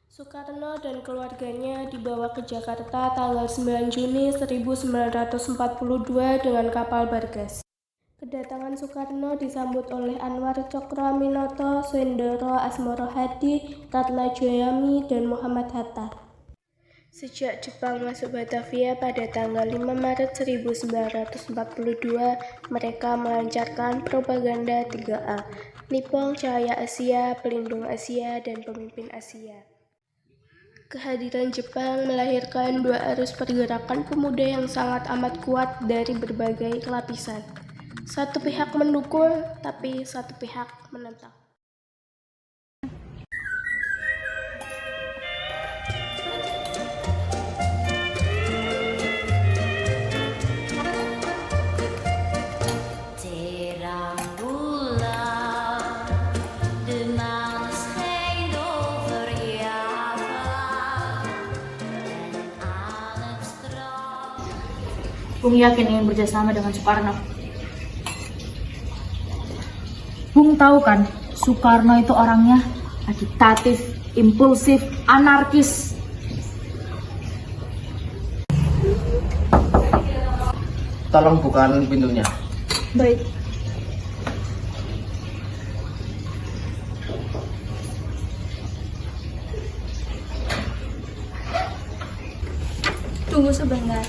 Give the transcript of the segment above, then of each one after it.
Soekarno dan keluarganya dibawa ke Jakarta tanggal 9 Juni 1942 dengan kapal Bargas. Kedatangan Soekarno disambut oleh Anwar Cokroaminoto, Swendoro Asmoro Hadi, Ratna Joyami, dan Muhammad Hatta. Sejak Jepang masuk Batavia pada tanggal 5 Maret 1942, mereka melancarkan propaganda 3A, Nippon Cahaya Asia, Pelindung Asia, dan Pemimpin Asia. Kehadiran Jepang melahirkan dua arus pergerakan pemuda yang sangat amat kuat dari berbagai lapisan. Satu pihak mendukung, tapi satu pihak menentang. Bung yakin ingin bekerjasama dengan Soekarno. Bung tahu kan, Soekarno itu orangnya agitatif, impulsif, anarkis. Tolong bukakan pintunya. Baik. Tunggu sebentar.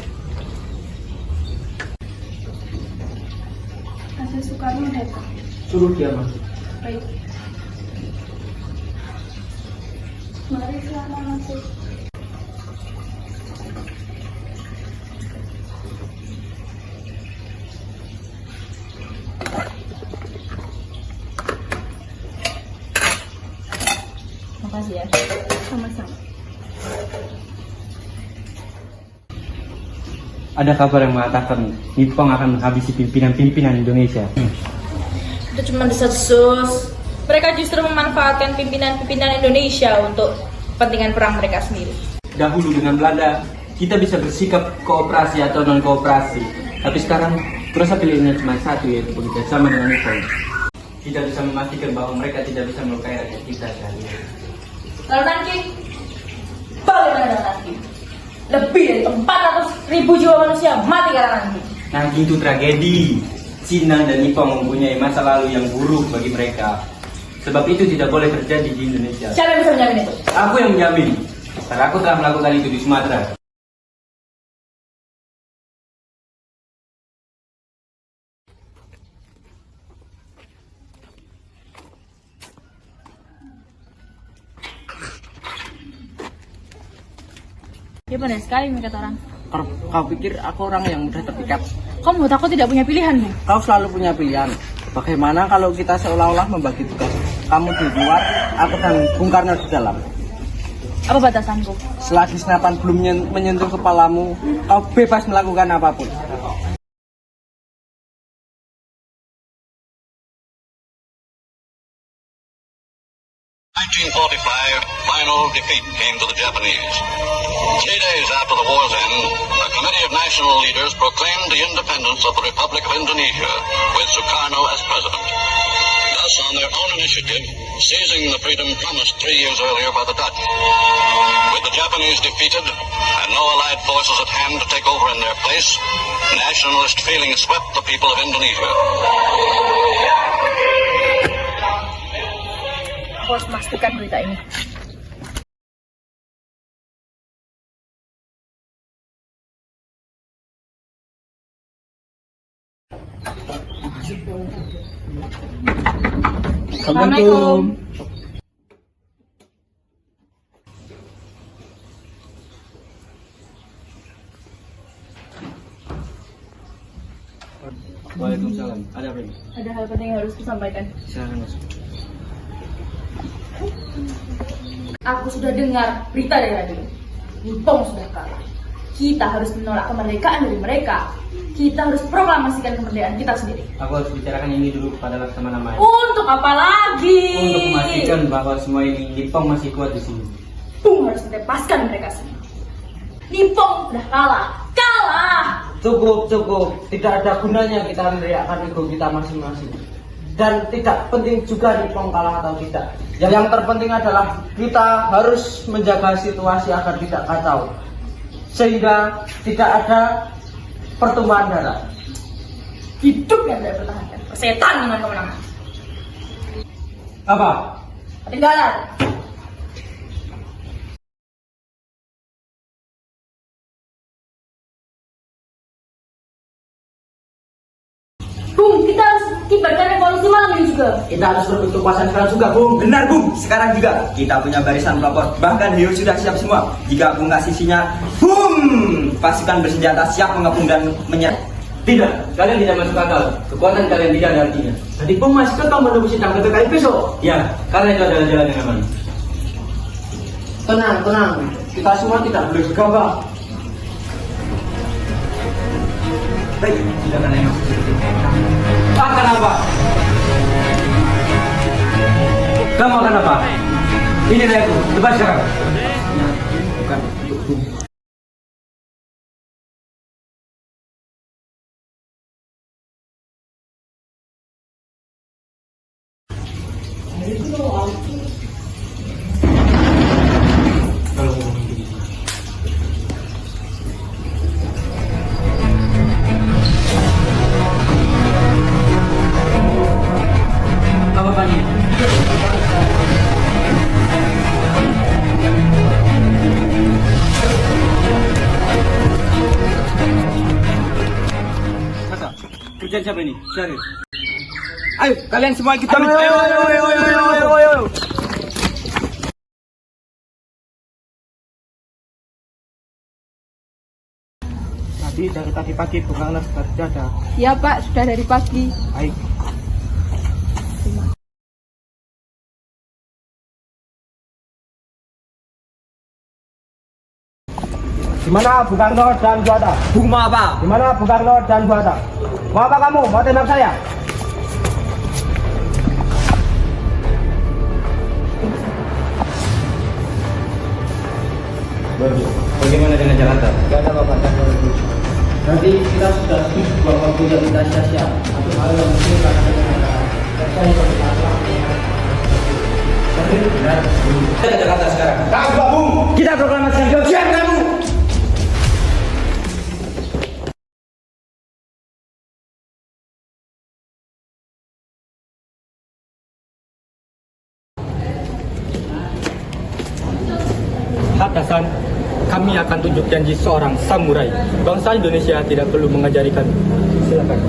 Ada Soekarno datang. Suruh dia masuk. Baik. Mari silahkan masuk. Makasih ya. Sama-sama. Ada kabar yang mengatakan Nippon akan menghabisi pimpinan-pimpinan Indonesia. Itu cuma desas-desus. Mereka justru memanfaatkan pimpinan-pimpinan Indonesia untuk kepentingan perang mereka sendiri. Dahulu dengan Belanda, kita bisa bersikap kooperasi atau non-kooperasi. Tapi sekarang, kurasa pilihannya cuma satu, yaitu bekerja sama dengan Nippon. Tidak bisa memastikan bahwa mereka tidak bisa melukai rakyat kita sekalian. Lalu Nanking, bagaimana dengan Nanking? Lebih dari 400.000 jiwa manusia mati karena Nanking. Nanking itu tragedi. Cina dan Nippon mempunyai masa lalu yang buruk bagi mereka. Sebab itu tidak boleh terjadi di Indonesia. Siapa yang bisa menjamin itu? Aku yang menjamin. Karena aku telah melakukan itu di Sumatera. Dia pandai sekali mengikat orang. Kau pikir aku orang yang mudah terpikat? Kau menurut aku tidak punya pilihan, Bu. Kau selalu punya pilihan. Bagaimana kalau kita seolah-olah membagi tugas? Kamu di luar, aku dan Bung Karno di dalam. Apa batasanku? Selagi senapan belum menyentuh kepalamu, kau bebas melakukan apapun. In 1945, final defeat came to the Japanese. 3 days after the war's end, a committee of national leaders proclaimed the independence of the Republic of Indonesia, with Sukarno as president. Thus, on their own initiative, seizing the freedom promised 3 years earlier by the Dutch. With the Japanese defeated and no allied forces at hand to take over in their place, nationalist feeling swept the people of Indonesia. Aku harus memastikan berita ini. Assalamualaikum. Waalaikumsalam. Ada apa ini? Ada hal penting yang harus kusampaikan. Silakan masuk. Aku sudah dengar berita dari radio. Nippon sudah kalah. Kita harus menolak kemerdekaan dari mereka. Kita harus proklamasikan kemerdekaan kita sendiri. Aku harus bicarakan ini dulu kepada Laksamana Maya. Untuk apa lagi? Untuk memastikan bahwa semua ini Nippon masih kuat di sini. Bung harus membebaskan mereka semua. Nippon sudah kalah. Kalah! Cukup. Tidak ada gunanya kita meneriakkan ego kita masing-masing. Dan tidak penting juga Nippon kalah atau tidak. Yang terpenting adalah kita harus menjaga situasi agar tidak kacau, sehingga tidak ada pertumpahan darah. Hidup yang tidak bertahankan. Persetan dengan kemenangan. Apa? Ketinggalan. Bung, kita harus kibarkan revolusi malam ini juga. Kita harus berbut kekuasaan sekarang juga, Bung. Benar, Bung. Sekarang juga kita punya barisan pelopor. Bahkan Hyo sudah siap semua. Jika Bung kasih sinyal, boom, pasukan bersenjata siap mengepung dan menyerang. Tidak, kalian tidak masuk akal. Kekuatan kalian tidak ada artinya. Jadi Bung masih kekal menunggu sidang PPKI besok. Ya, karena itu adalah jalan yang aman. Tenang. Kita semua tidak boleh gegabah. Baik, silakan nengok. Akan apa? Kamu akan apa? Ini aku, lepas sekarang. Bukan untuk Bung. Kalau ngomong begitu. Apa Pani? Masa, kerjaan siapa ini? Syarif. Ayo, kalian semua ikut kami. Ayo. Dari tadi pagi Bung Agnes sudah ada. Ya Pak, sudah dari pagi. Baik. Gimana Bung Karno dan Bu Hatta? Bung mau apa? Gimana Bung Karno dan Bu Hatta? Mau apa kamu? Mau tembak saya? Bagaimana dengan Jakarta? Gak ada apa-apa. Nanti kita sudah setuju bahwa punya kita sia-sia. Satu hal yang mungkin karena Kita ke Jakarta sekarang. Kagak Bung. Kita proklamasi siap kamu. Atasan, kami akan tunjuk janji seorang samurai. Bangsa Indonesia tidak perlu mengajarikan. Silakan.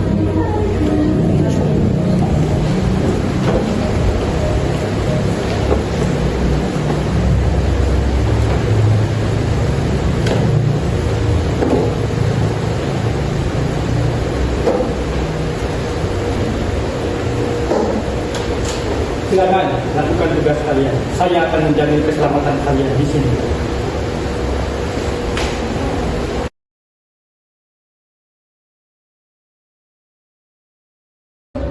Silakan lakukan tugas kalian. Saya akan menjamin keselamatan kalian di sini.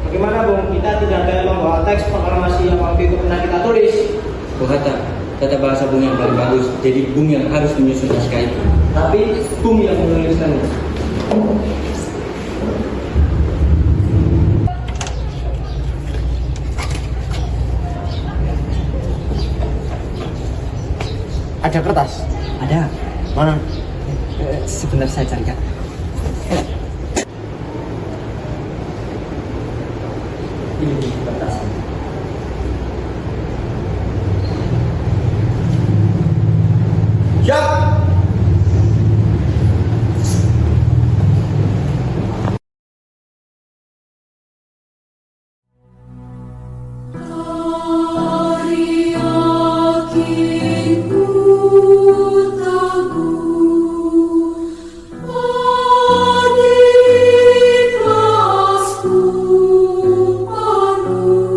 Bagaimana Bung? Kita tidak ada membawa teks proklamasi yang waktu itu pernah kita tulis. Bung Hatta, tata bahasa Bung yang paling bagus. Jadi Bung yang harus menyusun naskah itu. Tapi Bung yang menuliskannya. Ada kertas? Ada. Mana? Sebentar saya carikan. Ini kertas. Siap. Panu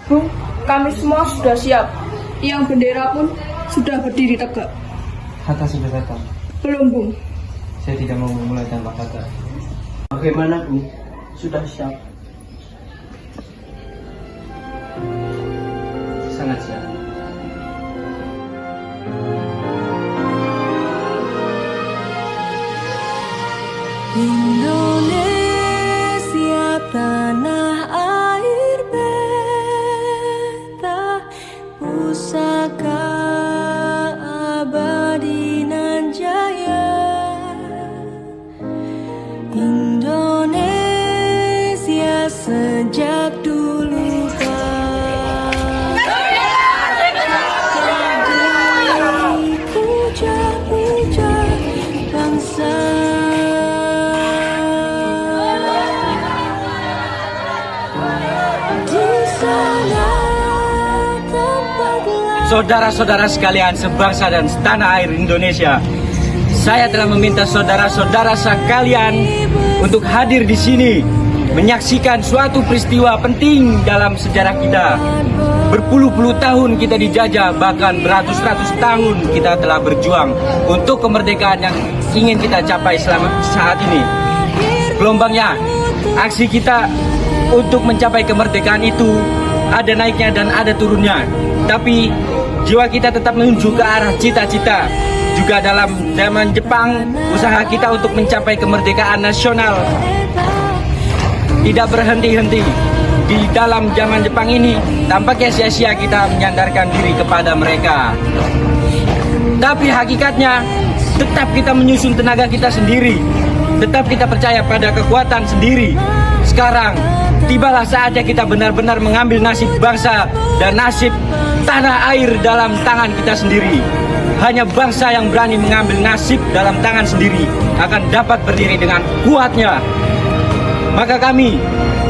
Bung, kami semua sudah siap. Yang bendera pun sudah berdiri tegak. Hatta sudah datang. Belum, Bung. Saya tidak mau memulai tanpa Hatta. Bagaimana, Bu? Sudah siap? Sangat siap. Indonesia tanah air beta, pusaka abadi nan jaya. Indonesia sejak dulu puja-puja bangsa. Saudara-saudara sekalian sebangsa dan setanah air Indonesia, saya telah meminta saudara-saudara sekalian untuk hadir di sini menyaksikan suatu peristiwa penting dalam sejarah kita. Berpuluh-puluh tahun kita dijajah, bahkan beratus-ratus tahun kita telah berjuang untuk kemerdekaan yang ingin kita capai selama saat ini. Gelombangnya, aksi kita untuk mencapai kemerdekaan itu ada naiknya dan ada turunnya. Tapi jiwa kita tetap menuju ke arah cita-cita. Juga dalam zaman Jepang, usaha kita untuk mencapai kemerdekaan nasional tidak berhenti-henti. Di dalam zaman Jepang ini, tampaknya sia-sia kita menyandarkan diri kepada mereka. Tapi hakikatnya, tetap kita menyusun tenaga kita sendiri. Tetap kita percaya pada kekuatan sendiri. Sekarang, tibalah saatnya kita benar-benar mengambil nasib bangsa dan nasib tanah air dalam tangan kita sendiri. Hanya bangsa yang berani mengambil nasib dalam tangan sendiri akan dapat berdiri dengan kuatnya. Maka kami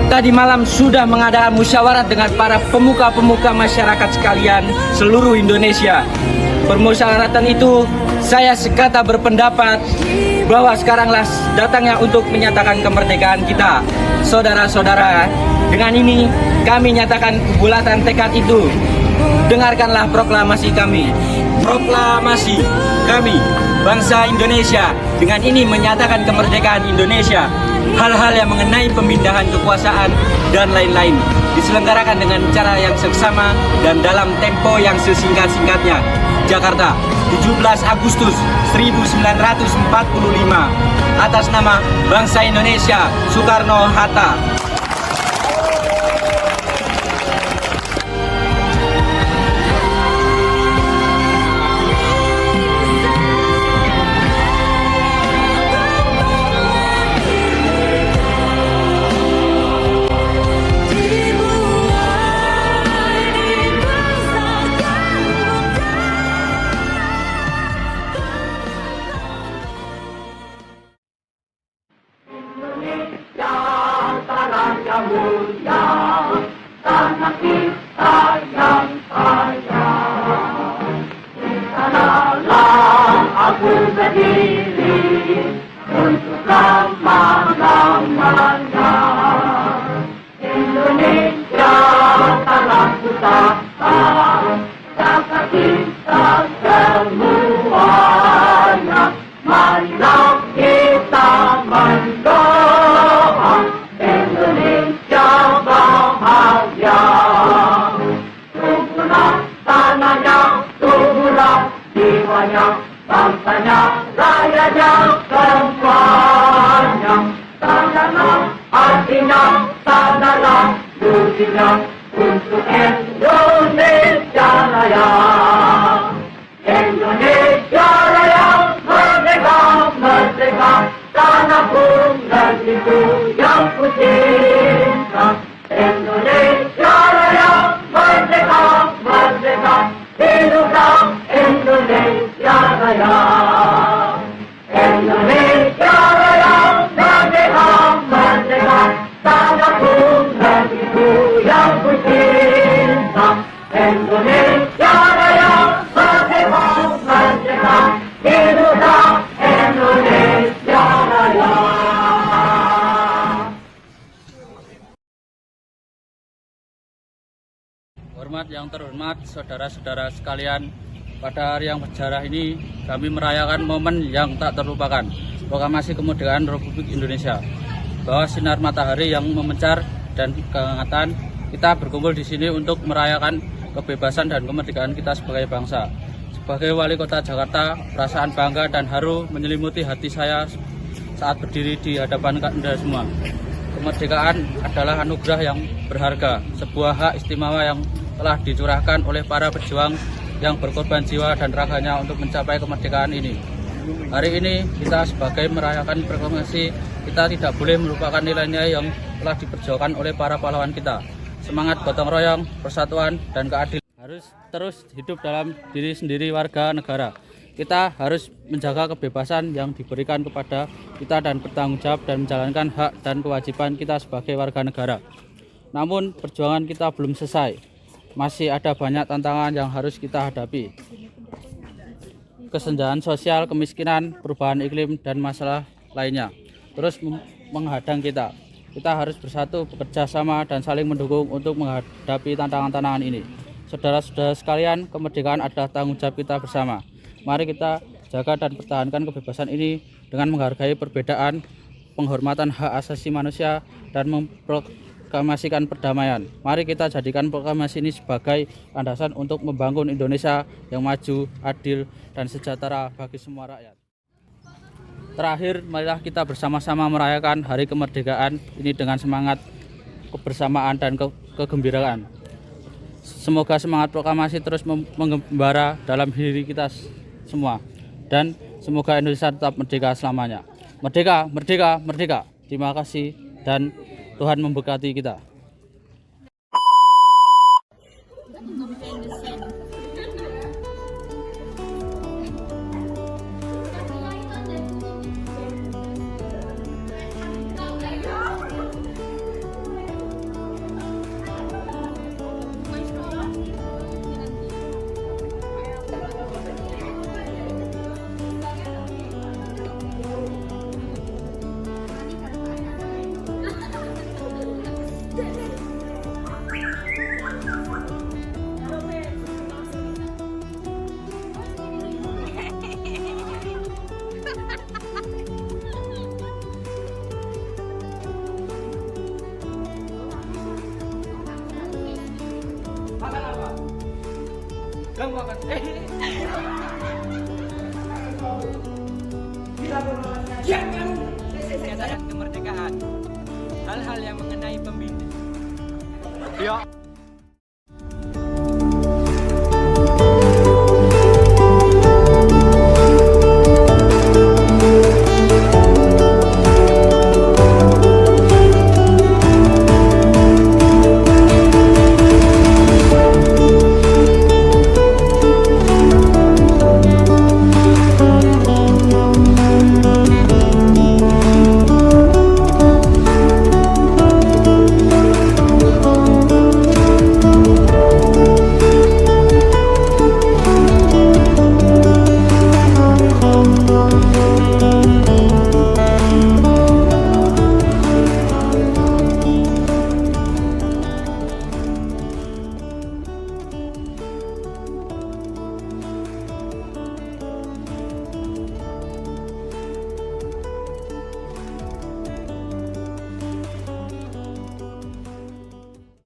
tadi malam sudah mengadakan musyawarah dengan para pemuka-pemuka masyarakat sekalian seluruh Indonesia. Permusyawaratan itu saya sekata berpendapat bahwa sekaranglah datangnya untuk menyatakan kemerdekaan kita. Saudara-saudara, dengan ini kami nyatakan kebulatan tekad itu. Dengarkanlah proklamasi kami. Proklamasi kami, bangsa Indonesia, dengan ini menyatakan kemerdekaan Indonesia. Hal-hal yang mengenai pemindahan kekuasaan dan lain-lain diselenggarakan dengan cara yang seksama dan dalam tempo yang sesingkat-singkatnya. Jakarta, 17 Agustus 1945. Atas nama bangsa Indonesia, Soekarno-Hatta. Untuk Indonesia Raya, Indonesia Raya, merdeka, merdeka, tanahku negeriku yang ku cinta. Indonesia Raya, merdeka, merdeka, hiduplah Indonesia Raya. Indonesia Raya, merdeka, merdeka, tanahku negeriku yang ku cinta. Indonesia Raya. Muhammad yang terhormat, saudara-saudara sekalian, pada hari yang bersejarah ini kami merayakan momen yang tak terlupakan, proklamasi kemerdekaan Republik Indonesia. Bahwa sinar matahari yang memancar dan kehangatan, kita berkumpul di sini untuk merayakan kebebasan dan kemerdekaan kita sebagai bangsa. Sebagai wali kota Jakarta, perasaan bangga dan haru menyelimuti hati saya saat berdiri di hadapan Anda semua. Kemerdekaan adalah anugerah yang berharga, sebuah hak istimewa yang telah dicurahkan oleh para pejuang yang berkorban jiwa dan raganya untuk mencapai kemerdekaan ini. Hari ini kita sebagai merayakan proklamasi, kita tidak boleh melupakan nilai-nilai yang telah diperjuangkan oleh para pahlawan kita. Semangat gotong royong, persatuan, dan keadilan harus terus hidup dalam diri sendiri warga negara. Kita harus menjaga kebebasan yang diberikan kepada kita dan bertanggung jawab dan menjalankan hak dan kewajiban kita sebagai warga negara. Namun perjuangan kita belum selesai. Masih ada banyak tantangan yang harus kita hadapi. Kesenjangan sosial, kemiskinan, perubahan iklim, dan masalah lainnya terus menghadang kita. Kita harus bersatu, bekerja sama, dan saling mendukung untuk menghadapi tantangan-tantangan ini. Saudara-saudara sekalian, kemerdekaan adalah tanggung jawab kita bersama. Mari kita jaga dan pertahankan kebebasan ini dengan menghargai perbedaan, penghormatan hak asasi manusia, dan memproklamasikan perdamaian. Mari kita jadikan proklamasi ini sebagai landasan untuk membangun Indonesia yang maju, adil, dan sejahtera bagi semua rakyat. Terakhir, marilah kita bersama-sama merayakan Hari Kemerdekaan ini dengan semangat kebersamaan dan kegembiraan. Semoga semangat proklamasi terus menggembara dalam diri kita semua, dan semoga Indonesia tetap merdeka selamanya. Merdeka, merdeka, merdeka. Terima kasih dan Tuhan memberkati kita. Kemerdekaan, hal-hal yang mengenai pemimpin.